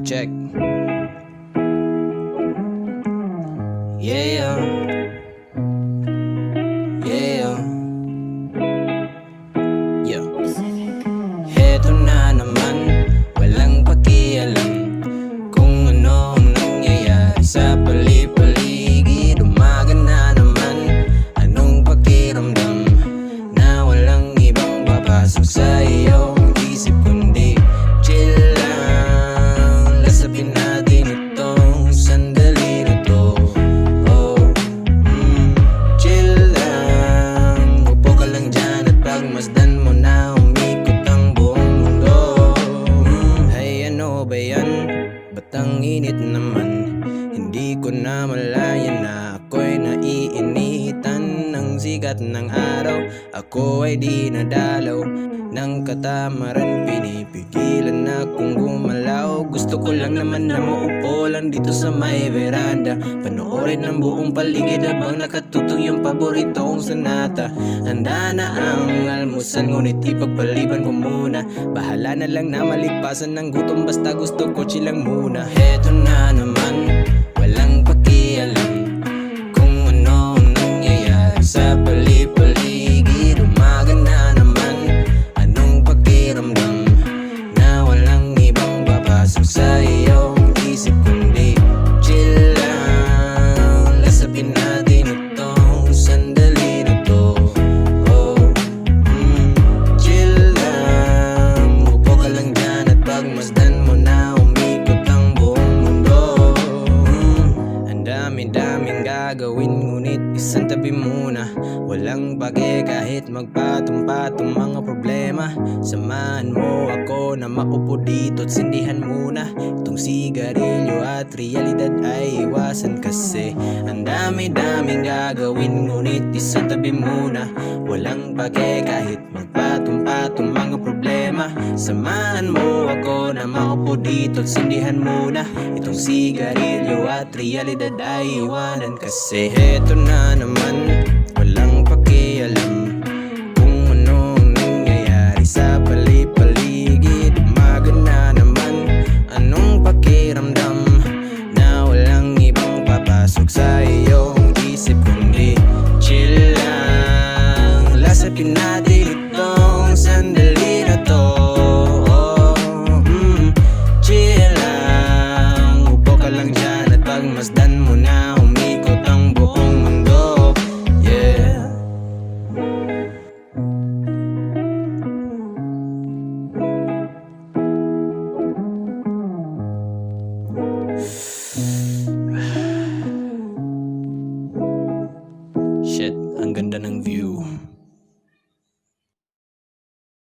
Check. Yeah. Yeah. Yeah. Heto na naman, walang pakialam kung ano ang nangyayari sa pali-paligid. Umaga na naman, anong pakiramdam na walang ibang papasok sa iyong isip kundi chill lang. Lasapin natin itong sandali na to. Chill lang, upo ka lang dyan at pagmasdan mo na umikot ang buong mundo. Ay ano ba yan? Ba't ang init naman? Hindi ko na malayan na ako'y naiinitan ng sikat ng araw. Ako ay di nadalaw ng katamaran, pinipigilan akong gumalaw. Gusto ko lang naman na maupo lang dito sa may veranda, panoorin ang buong paligid habang nakatutong yung paborito kong sonata. Handa na ang almusal, ngunit ipagpaliban ko muna. Bahala na lang na maligpasan ng gutom, basta gusto ko chill lang muna. Heto na naman, walang pakialam kung ano ang nangyayari sa pali-paligid. Umaga na naman, anong pakiramdam na walang ibang papasok sa iyong isip kundi chill lang. Lasapin natin itong sandali na to. Chill lang, upo ka lang dyan at pagmasdan mo na umikot ang buong mundo. Ang dami-daming gagawin, ngunit isang tabi muna. Walang pake kahit magpatong-patong mga problema. Samahan mo ako na maupo dito at sindihan muna itong sigarilyo at realidad ay iwasan kasi ang dami-daming gagawin, ngunit isang tabi muna. Walang pake kahit magpatong-patong mga problema. Samahan mo ako na maupo dito at sindihan muna itong sigarilyo at realidad ay iwanan kasi heto na naman, walang pakialam kung ano ang nangyayari sa pali-paligid. Umaga na naman, anong pakiramdam na walang ibang papasok sa iyong isip kundi chill lang. Lasapin natin itong sandali na to. Chill lang, upo ka lang dyan at pagmasdan mo na umikot ang buong mundo. Yeah. Shit, ang ganda ng view.